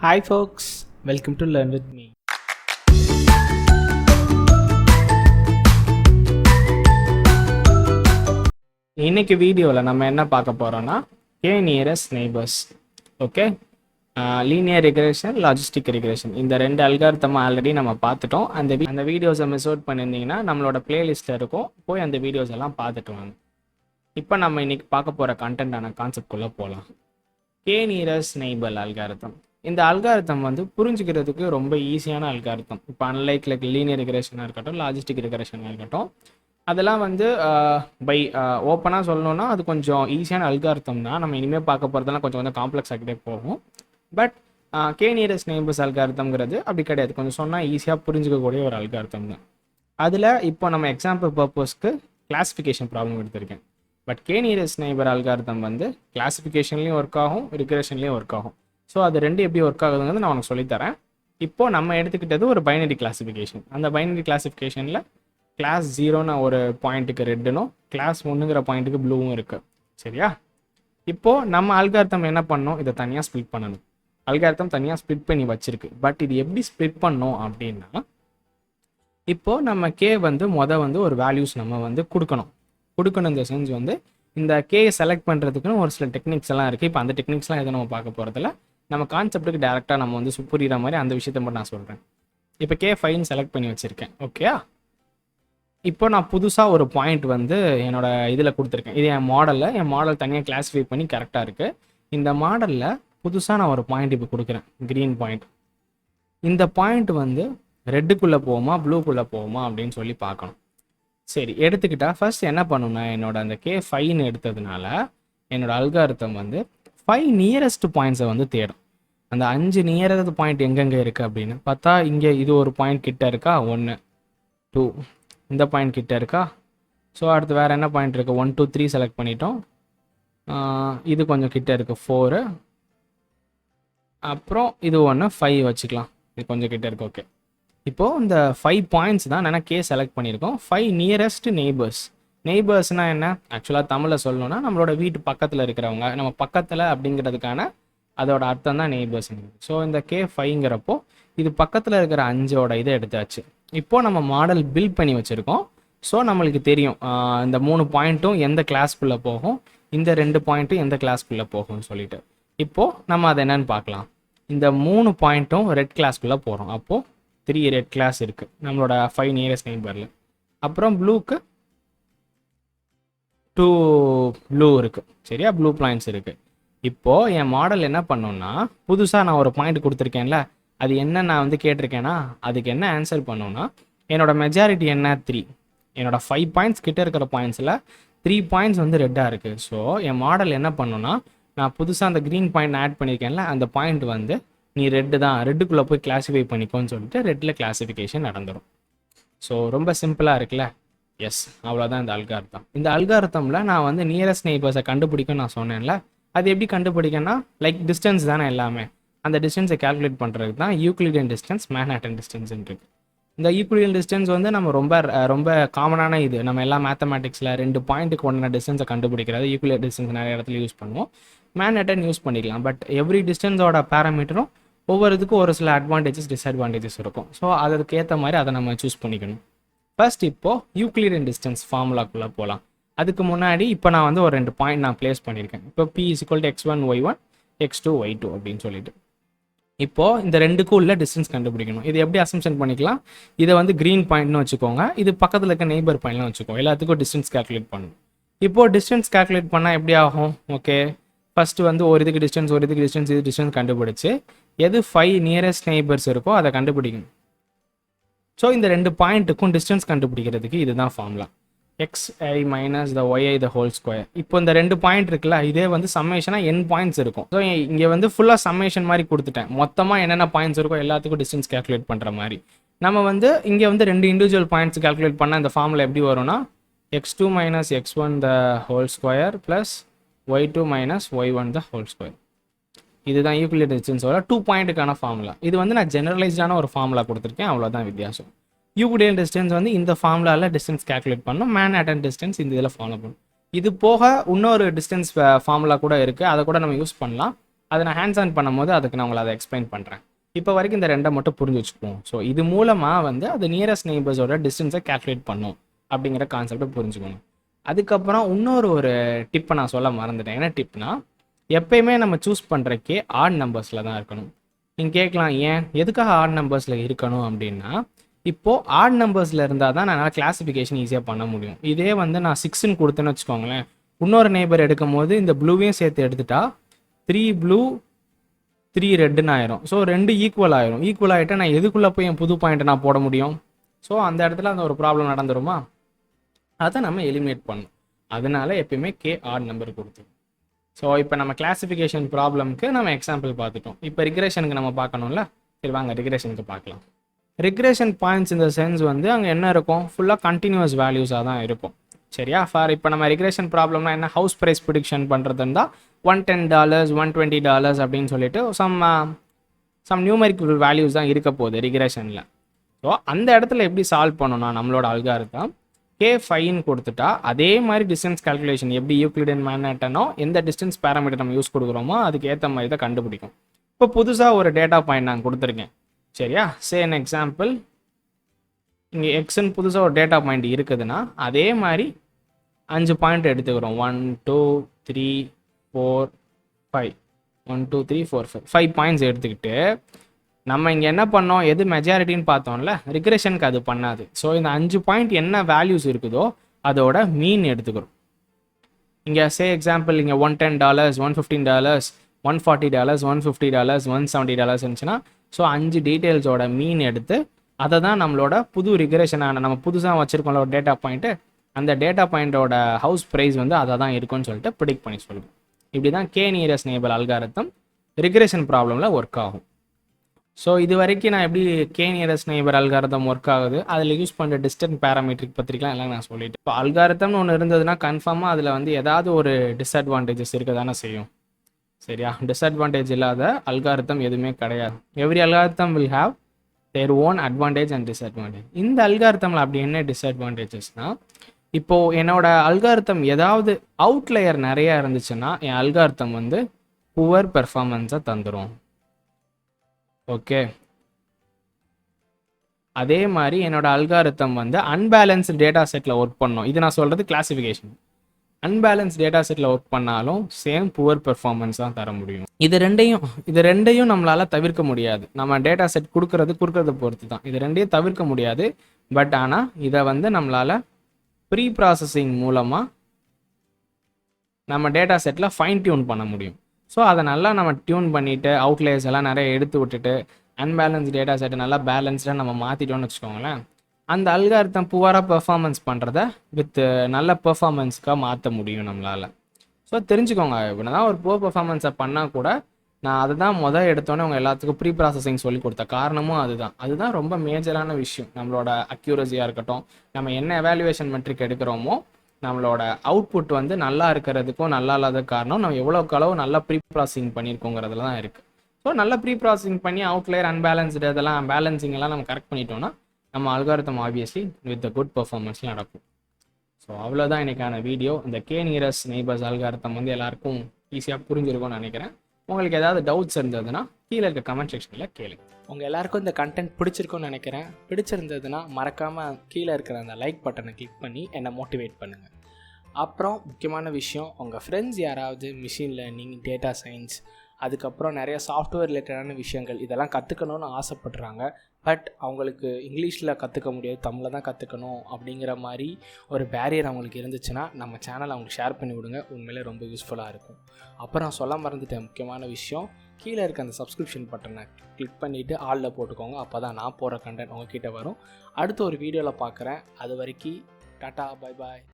Hi folks, welcome to Learn with me. இன்னைக்கு வீடியோவில் நம்ம என்ன பார்க்க போகிறோம்னா k nearest neighbors. Okay, linear regression, logistic regression, இந்த ரெண்டு அல்காரிதம் ஆல்ரெடி நம்ம பார்த்துட்டோம். அந்த வீடியோஸை மிஸ் அவுட் பண்ணியிருந்தீங்கன்னா நம்மளோட பிளேலிஸ்ட்டில் இருக்கும், போய் அந்த வீடியோஸ் எல்லாம் பார்த்துட்டு வாங்க. இப்போ நம்ம இன்னைக்கு பார்க்க போகிற கண்டென்ட்டான கான்செப்ட்குள்ளே போகலாம். k nearest neighbor algorithm. இந்த அல்காரிதம் வந்து புரிஞ்சுக்கிறதுக்கு ரொம்ப ஈஸியான அல்காரிதம். இப்போ அன்லைக் லீனியர் ரிக்ரெஷனாக இருக்கட்டும், லாஜிஸ்டிக் ரிக்ரெஷனாக இருக்கட்டும், அதெல்லாம் வந்து பை ஓப்பனாக சொல்லணும்னா அது கொஞ்சம் ஈஸியான அல்காரிதம் தான். நம்ம இனிமேல் பார்க்க போகிறதெல்லாம் கொஞ்சம் காம்ப்ளெக்ஸ் ஆகிட்டே போகும். பட் k nearest neighbors அல்காரிதம்ங்கிறது அப்படி கிடையாது, கொஞ்சம் சொன்னால் ஈஸியாக புரிஞ்சுக்கக்கூடிய ஒரு அல்காரிதம் தான். அதில் இப்போ நம்ம எக்ஸாம்பிள் பர்பஸ்க்கு கிளாஸிஃபிகேஷன் ப்ராப்ளம் எடுத்திருக்கேன். But k nearest neighbor algorithm வந்து கிளாஸிஃபிகேஷன்லேயும் ஒர்க் ஆகும், ரிக்ரெஷன்லேயும் ஒர்க் ஆகும். ஸோ அது ரெண்டு எப்படி ஒர்க் ஆகுதுங்கிறது நான் உனக்கு சொல்லித்தரேன். இப்போது நம்ம எடுத்துக்கிட்டது ஒரு பைனரி கிளாஸிஃபிகேஷன். அந்த பைனரி கிளாஸிஃபிகேஷனில் கிளாஸ் 0ன்னு ஒரு பாயிண்ட்டுக்கு ரெட்டுனும், கிளாஸ் 1ங்கிற பாயிண்ட்டுக்கு ப்ளூவும் இருக்குது. சரியா? இப்போது நம்ம அல்காரிதம் என்ன பண்ணோம், இதை தனியாக ஸ்ப்ளிட் பண்ணணும். அல்காரிதம் தனியாக ஸ்ப்ளிட் பண்ணி வச்சிருக்கு. பட் இது எப்படி ஸ்ப்ளிட் பண்ணோம் அப்படின்னா, இப்போது நம்ம கே வந்து ஒரு வேல்யூஸ் நம்ம வந்து கொடுக்கணும். இந்த சென்ஸ் வந்து இந்த கே செலக்ட் பண்ணுறதுக்குன்னு ஒரு சில டெக்னிக்ஸ் எல்லாம் இருக்குது. இப்போ அந்த டெக்னிக்ஸ்லாம் எதை நம்ம பார்க்க போகிறதில்ல, நம்ம கான்செப்ட்டுக்கு டேரெக்டாக நம்ம வந்து புரிகிற மாதிரி அந்த விஷயத்தை மட்டும் நான் சொல்கிறேன். இப்போ கே ஃபைன் செலக்ட் பண்ணி வச்சுருக்கேன். ஓகே, இப்போ நான் புதுசாக ஒரு பாயிண்ட் வந்து என்னோட இதில் கொடுத்துருக்கேன். இது என் மாடல் தனியாக கிளாஸிஃபை பண்ணி கரெக்டாக இருக்குது. இந்த மாடலில் புதுசாக நான் ஒரு பாயிண்ட் இப்போ கொடுக்குறேன், க்ரீன் பாயிண்ட். இந்த பாயிண்ட் வந்து ரெட்டுக்குள்ளே போகுமா ப்ளூக்குள்ளே போகுமா அப்படின்னு சொல்லி பார்க்கணும். சரி, எடுத்துக்கிட்டா ஃபர்ஸ்ட் என்ன பண்ணணும்னா, என்னோட அந்த கே ஃபைன்னு எடுத்ததுனால என்னோட அல்காரிதம் வந்து 5 நியரஸ்ட் பாயிண்ட்ஸை வந்து தேடும். அந்த 5 நியரஸ்ட் பாயிண்ட் எங்கெங்கே இருக்குது அப்படின்னு பார்த்தா, இங்கே இது ஒரு பாயிண்ட் கிட்ட இருக்கா, 1 2, இந்த பாயிண்ட் கிட்ட இருக்கா. ஸோ அடுத்து வேறு என்ன பாயிண்ட் இருக்குது, 1 2 3 செலக்ட் பண்ணிட்டோம். இது கொஞ்சம் கிட்ட இருக்குது, 4. அப்புறம் இது 1 5 வச்சுக்கலாம், இது கொஞ்சம் கிட்ட இருக்குது. ஓகே, இப்போது இந்த 5 பாயிண்ட்ஸ் தான் நான் கே செலக்ட் பண்ணியிருக்கோம். 5 நியரஸ்ட் நெய்பர்ஸ்னால் என்ன, ஆக்சுவலாக தமிழில் சொல்லணும்னா நம்மளோட வீட்டு பக்கத்தில் இருக்கிறவங்க, நம்ம பக்கத்தில் அப்படிங்கிறதுக்கான அதோட அர்த்தம் தான் நெய்பர்ஸ். ஸோ இந்த கே 5ங்கிறப்போ இது பக்கத்தில் இருக்கிற 5ஓட இதை எடுத்தாச்சு. இப்போது நம்ம மாடல் பில்ட் பண்ணி வச்சுருக்கோம். ஸோ நம்மளுக்கு தெரியும் இந்த 3 பாயிண்ட்டும் எந்த கிளாஸ்க்குள்ளே போகும், இந்த 2 பாயிண்ட்டும் எந்த கிளாஸ்க்குள்ளே போகும்னு சொல்லிட்டு. இப்போது நம்ம அதை என்னென்னு பார்க்கலாம். இந்த 3 பாயிண்ட்டும் ரெட் கிளாஸ்க்குள்ளே போகிறோம். அப்போது 3 ரெட் கிளாஸ் இருக்குது நம்மளோட 5 நியரஸ்ட் நெய்பரில். அப்புறம் ப்ளூக்கு 2 ப்ளூ இருக்குது. சரியா, ப்ளூ பாயிண்ட்ஸ் இருக்குது. இப்போது என் மாடல் என்ன பண்ணோன்னா, புதுசாக நான் ஒரு பாயிண்ட் கொடுத்துருக்கேன்ல, அது என்ன நான் வந்து கேட்டிருக்கேன்னா, அதுக்கு என்ன ஆன்சர் பண்ணோன்னா, என்னோட மெஜாரிட்டி என்ன 3. என்னோட 5 பாயிண்ட்ஸ் கிட்ட இருக்கிற பாயிண்ட்ஸில் 3 பாயிண்ட்ஸ் வந்து ரெட்டாக இருக்குது. ஸோ என் மாடல் என்ன பண்ணோன்னா, நான் புதுசாக அந்த க்ரீன் பாயிண்ட் ஆட் பண்ணியிருக்கேன்ல, அந்த பாயிண்ட் வந்து நீ ரெட்டு தான், ரெட்டுக்குள்ளே போய் கிளாஸிஃபை பண்ணிக்கோன்னு சொல்லிட்டு ரெட்டில் கிளாஸிஃபிகேஷன் நடந்துடும். ஸோ ரொம்ப சிம்பிளாக இருக்குல்ல. எஸ், அவ்வளோதான் இந்த அல்காரிதம். இந்த அல்காரிதமில் நான் வந்து நியரஸ்ட் நெய்பர்ஸை கண்டுபிடிக்கும்னு நான் சொன்னேன்ல, அது எப்படி கண்டுபிடிக்கன்னா, லைக் டிஸ்டன்ஸ் தானே எல்லாமே. அந்த டிஸ்டன்ஸை கால்குலேட் பண்ணுறதுக்கு தான் யூக்ளிடியன் டிஸ்டன்ஸ், மேன்ஹாட்டன் டிஸ்டன்ஸ் இருக்குது. இந்த யூக்ளிடியன் டிஸ்டன்ஸ் வந்து நம்ம ரொம்ப காமனான இது. நம்ம எல்லா மேத்தமேட்டிக்ஸில் 2 பாயிண்ட்டுக்கு ஒன்றான டிஸ்டன்ஸை கண்டுபிடிக்கிறது யூக்ளிடியன் டிஸ்டன்ஸ் நிறைய இடத்துல யூஸ் பண்ணுவோம். மேன்ஹாட்டன் யூஸ் பண்ணிக்கலாம். பட் எவ்ரி டிஸ்டன்ஸோட பேராமீட்டரும் ஒவ்வொருத்துக்கும் ஒரு சில அட்வான்டேஜஸ் டிஸ்அட்வான்டேஜஸ் இருக்கும். ஸோ அதுக்கு ஏற்ற மாதிரி அதை நம்ம சூஸ் பண்ணிக்கணும். ஃபர்ஸ்ட் இப்போது யூக்ளிடியன் டிஸ்டன்ஸ் ஃபார்முலாக்குள்ளே போகலாம். அதுக்கு முன்னாடி இப்போ நான் வந்து ஒரு 2 பாயிண்ட் நான் பிளேஸ் பண்ணியிருக்கேன். இப்போ p = x1 y1 x2 y2 அப்படின்னு சொல்லிட்டு. இப்போது இந்த ரெண்டுக்கும் உள்ள டிஸ்டன்ஸ் கண்டுபிடிக்கணும். இது எப்படி அசம்ஷன் பண்ணிக்கலாம், இதை வந்து க்ரீன் பாயிண்ட்னு வச்சுக்கோங்க, இது பக்கத்தில் இருக்க நெய்பர் பாயிண்ட்லாம் வச்சுக்கோங்க. எல்லாத்துக்கும் டிஸ்டன்ஸ் கால்குலேட் பண்ணணும். இப்போது டிஸ்டன்ஸ் கால்குலேட் பண்ணால் எப்படி ஆகும், ஓகே, ஃபஸ்ட்டு வந்து ஒரு இதுக்கு டிஸ்டன்ஸ் இது டிஸ்டன்ஸ் கண்டுபிடிச்சு எது 5 நியரஸ்ட் நெய்பர்ஸ் இருக்கோ அதை கண்டுபிடிக்கணும். ஸோ இந்த 2 பாயிண்ட்டுக்கும் டிஸ்டன்ஸ் கண்டுபிடிக்கிறதுக்கு இதுதான் formula, xi minus the yi the whole square. இப்போ இந்த 2 பாயிண்ட் இருக்குல்ல, இதே வந்து சம்மேஷனாக n பாயிண்ட்ஸ் இருக்கும். ஸோ இங்கே வந்து ஃபுல்லாக சம்மேஷன் மாதிரி கொடுத்துட்டேன். மொத்தமாக என்னென்ன பாயிண்ட்ஸ் இருக்கோ எல்லாத்துக்கும் டிஸ்டன்ஸ் கால்குலேட் பண்ணுற மாதிரி. நம்ம வந்து இங்கே வந்து 2 இண்டிவிஜுவல் பாயிண்ட்ஸ் கால்குலேட் பண்ணால் இந்த ஃபார்முலா எப்படி வரும்னா, x2 minus x1 the whole square plus y2 minus y1 the whole square. இதுதான் யூக்ளிடியன் டிஸ்டன்ஸோட 2 பாயிண்ட்டுக்கான ஃபார்முலா. இது வந்து நான் ஜெனரலைஸ்டான ஒரு ஃபார்முலா கொடுத்துருக்கேன், அவ்வளோதான் வித்தியாசம். யூக்ளிடியன் டிஸ்டன்ஸ் வந்து இந்த ஃபார்முலாவில் டிஸ்டன்ஸ் கால்குலேட் பண்ணணும். மேன்ஹாட்டன் டிஸ்டன்ஸ் இந்த இதில் ஃபாலோ பண்ணணும். இது போக இன்னொரு டிஸ்டன்ஸ் ஃபார்முலா கூட இருக்குது, அதை கூட நம்ம யூஸ் பண்ணலாம். அதை நான் ஹேண்ட்ஸ் ஆன் பண்ணும்போது அதுக்கு நான் உங்களை அதை எக்ஸ்பிளைன் பண்ணுறேன். இப்போ வரைக்கும் இந்த ரெண்டை மட்டும் புரிஞ்சு வச்சுக்குவோம். ஸோ இது மூலமாக வந்து அது நியரஸ்ட் நெய்பர்ஸோட டிஸ்டன்ஸை கேல்குலேட் பண்ணும் அப்படிங்கிற கான்செப்டை புரிஞ்சுக்கணும். அதுக்கப்புறம் ஒரு டிப்பை நான் சொல்ல மறந்துட்டேன். என்ன டிப்னா, எப்பயுமே நம்ம சூஸ் பண்ணுறக்கே ஆட் நம்பர்ஸில் தான் இருக்கணும். நீங்கள் கேட்கலாம், ஏன் எதுக்காக ஆட் நம்பர்ஸில் இருக்கணும் அப்படின்னா, இப்போது ஆட் நம்பர்ஸில் இருந்தால் தான் நான் கிளாஸிஃபிகேஷன் ஈஸியாக பண்ண முடியும். இதே வந்து நான் 6ன்னு கொடுத்தேன்னு வச்சுக்கோங்களேன், இன்னொரு நெய்பர் எடுக்கும் போது இந்த ப்ளூவையும் சேர்த்து எடுத்துட்டா 3 ப்ளூ 3 ரெட்டுன்னு ஆயிரும். ஸோ 2 ஈக்குவல் ஆயிரும். ஈக்குவல் ஆகிட்டா நான் எதுக்குள்ளே போய் என் புது பாயிண்ட்டை நான் போட முடியும்? ஸோ அந்த இடத்துல அந்த ஒரு ப்ராப்ளம் நடந்துருமா? அதை நம்ம எலிமினேட் பண்ணணும். அதனால எப்பயுமே கே ஆட் நம்பர் கொடுத்து. ஸோ இப்போ நம்ம கிளாஸிஃபிகேஷன் ப்ராப்ளம்க்கு நம்ம எக்ஸாம்பிள் பார்த்துட்டோம். இப்போ ரிக்ரெஷனுக்கு நம்ம பார்க்கணும்ல. சரி வாங்க ரிக்ரெஷனுக்கு பார்க்கலாம். ரிக்ரெஷன் பாயிண்ட்ஸ் இந்த சென்ஸ் வந்து அங்கே என்ன இருக்கும், ஃபுல்லாக கண்டினியூஸ் வேல்யூஸாக தான் இருக்கும். சரியா? இப்போ நம்ம ரிக்ரெஷன் ப்ராப்ளம்னா என்ன, ஹவுஸ் ப்ரைஸ் ப்ரிடிக்ஷன் பண்ணுறதுன்னா $110 $120 அப்படின்னு சொல்லிட்டு சம் நியூமெரிக்கல் வேல்யூஸ் தான் இருக்க போகுது ரிக்ரெஷனில். ஸோ அந்த இடத்துல எப்படி சால்வ் பண்ணணும்னா, நம்மளோட அல்காரிதம் K5ன்னு கொடுத்துட்டா அதே மாதிரி டிஸ்டன்ஸ் கால்குலேஷன் எப்படி யூக்ளிடியன் மேன்ஹட்டனோ எந்த டிஸ்டன்ஸ் பேராமீட்டர் நம்ம யூஸ் கொடுக்குறோமோ அதுக்கு ஏற்ற மாதிரி தான் கண்டுபிடிக்கும். இப்போ புதுசாக ஒரு டேட்டா பாயிண்ட் நான் கொடுத்துருக்கேன். சரியா? an எக்ஸாம்பிள், இங்கே எக்ஸ்ன்னு புதுசாக ஒரு டேட்டா பாயிண்ட் இருக்குதுன்னா அதே மாதிரி 5 பாயிண்ட் எடுத்துக்கிறோம். 1 2 3 4 5 1 2 3 4 5 பாயிண்ட்ஸ் எடுத்துக்கிட்டு நம்ம இங்கே என்ன பண்ணோம், எது மெஜாரிட்டின்னு பார்த்தோம்ல, ரிக்ரெஷனுக்கு அது பண்ணாது. ஸோ இந்த 5 பாயிண்ட் என்ன வேல்யூஸ் இருக்குதோ அதோட மீன் எடுத்துக்கிறோம். இங்கே எக்ஸாம்பிள் இங்கே $110 $115 $140 $150 $170 இருந்துச்சுன்னா ஸோ 5 டீட்டெயில்ஸோட மீன் எடுத்து அதை தான் நம்மளோட புது ரிக்ரெஷனான நம்ம புதுசாக வச்சுருக்கோம்ல ஒரு டேட்டா பாயிண்ட்டு, அந்த டேட்டா பாயிண்டோட ஹவுஸ் ப்ரைஸ் வந்து அதை தான் இருக்குன்னு சொல்லிட்டு ப்ரிடிக்ட் பண்ணி சொல்லுவோம். இப்படி தான் k nearest neighbour algorithm regression ப்ராப்ளமில் ஒர்க் ஆகும். ஸோ இது வரைக்கும் நான் எப்படி k nearest neighbour algorithm work ஆகுது, அதில் யூஸ் பண்ணுற டிஸ்டன்ஸ் பேராமெட்ரிக் பற்றிக்கலாம் எல்லாம் நான் சொல்லிட்டேன். இப்போ அல்காரிதம்னு ஒன்று இருந்ததுன்னா கன்ஃபார்மாக அதில் வந்து ஏதாவது ஒரு டிஸ்அட்வான்டேஜஸ் இருக்க தானே செய்யும். சரியா? டிஸ்அட்வான்டேஜ் இல்லாத அல்காரிதம் எதுவுமே கிடையாது. Every algorithm will have their own advantage and disadvantage. இந்த அல்காரிதமில் அப்படி என்ன டிஸ்அட்வான்டேஜஸ்னால், இப்போது என்னோட அல்காரிதம் ஏதாவது அவுட்லேயர் நிறையா இருந்துச்சுன்னா என் அல்காரிதம் வந்து புவர் பெர்ஃபார்மன்ஸை தந்துடும். ஓகே, அதே மாதிரி என்னோட அல்காரிதம் வந்து அன்பேலன்ஸ்டு டேட்டா செட்டில் ஒர்க் பண்ணோம். இது நான் சொல்கிறது classification. Unbalance data settle work பண்ணாலும் சேம் புவர் பெர்ஃபார்மன்ஸ் தான் தர முடியும். இது ரெண்டையும் நம்மளால் தவிர்க்க முடியாது. நம்ம டேட்டா செட் கொடுக்கறத பொறுத்து தான். இது ரெண்டையும் தவிர்க்க முடியாது. பட் ஆனால் இதை வந்து நம்மளால் ப்ரீ ப்ராசஸிங் மூலமாக நம்ம டேட்டா செட்டில் ஃபைன் டியூன் பண்ண முடியும். ஸோ அதை நல்லா நம்ம டியூன் பண்ணிவிட்டு அவுட்லேயர்ஸ் எல்லாம் நிறைய எடுத்து விட்டுட்டு அன்பேலன்ஸ் டேட்டா செட்டை நல்லா பேலன்ஸ்டாக நம்ம மாற்றிட்டோன்னு வச்சுக்கோங்களேன், அந்த அல்காரிதம் புவராக பெர்ஃபார்மன்ஸ் பண்ணுறத வித் நல்ல பெர்ஃபார்மன்ஸுக்காக மாற்ற முடியும் நம்மளால். ஸோ தெரிஞ்சுக்கோங்க, இப்படின்னா ஒரு புவர் பெர்ஃபார்மன்ஸை பண்ணால் கூட நான் அதை தான் எடுத்தோன்னே அவங்க எல்லாத்துக்கும் ப்ரீ ப்ராசஸிங் சொல்லி கொடுத்த காரணமும் அதுதான் ரொம்ப மேஜரான விஷயம். நம்மளோட அக்யூரஸியாக இருக்கட்டும், நம்ம என்ன எவாலுவேஷன் மெட்ரிக் எடுக்கிறோமோ நம்மளோட அவுட்புட் வந்து நல்லா இருக்கிறதுக்கும் நல்லா இல்லாத காரணம் நம்ம எவ்வளோக்கு அளவு நல்லா ப்ரீ ப்ராசஸிங் பண்ணியிருக்கோங்கிறதுல தான் இருக்குது. ஸோ நல்லா ப்ரீ ப்ராசஸிங் பண்ணி அவுட்லேயர் அன்பேலன்ஸ்டு இதெல்லாம் பேலன்சிங் எல்லாம் நம்ம கரெக்ட் பண்ணிட்டோம்னா நம்ம அல்காரிதம் ஆப்வியஸ்லி வித் குட் பெர்ஃபார்மன்ஸ்ல நடக்கும். ஸோ அவ்வளோதான் இன்னைக்கான வீடியோ. இந்த கே நியரஸ்ட் நெய்பர்ஸ் அல்காரிதம் வந்து எல்லாருக்கும் ஈஸியாக புரிஞ்சிருக்கும்னு நினைக்கிறேன். உங்களுக்கு ஏதாவது டவுட்ஸ் இருந்ததுன்னா கீழே இருக்க கமெண்ட் செக்ஷனில் கேளுங்க. உங்கள் எல்லாருக்கும் இந்த கண்டென்ட் பிடிச்சிருக்கும்னு நினைக்கிறேன். பிடிச்சிருந்ததுன்னா மறக்காமல் கீழே இருக்கிற அந்த லைக் பட்டனை கிளிக் பண்ணி என்னை மோட்டிவேட் பண்ணுங்கள். அப்புறம் முக்கியமான விஷயம், உங்கள் ஃப்ரெண்ட்ஸ் யாராவது மிஷின் லேர்னிங், டேட்டா சயின்ஸ், அதுக்கப்புறம் நிறைய சாஃப்ட்வேர் ரிலேட்டடான விஷயங்கள் இதெல்லாம் கற்றுக்கணுன்னு ஆசைப்படுறாங்க. பட் அவங்களுக்கு இங்கிலீஷில் கற்றுக்க முடியாது, தமிழில் தான் கற்றுக்கணும் அப்படிங்கிற மாதிரி ஒரு பேரியர் அவங்களுக்கு இருந்துச்சுன்னா நம்ம சேனல் அவங்களுக்கு ஷேர் பண்ணி விடுங்க. உண்மையிலே ரொம்ப யூஸ்ஃபுல்லாக இருக்கும். அப்புறம் சொல்ல மறந்துட்டேன், முக்கியமான விஷயம், கீழே இருக்க அந்த சப்ஸ்கிரிப்ஷன் பட்டனை கிளிக் பண்ணிவிட்டு ஆளில் போட்டுக்கோங்க. அப்போ தான் நான் போகிற கண்டென்ட் உங்ககிட்ட வரும். அடுத்த ஒரு வீடியோவில் பார்க்குறேன். அது வரைக்கும் டாட்டா, பை பாய்.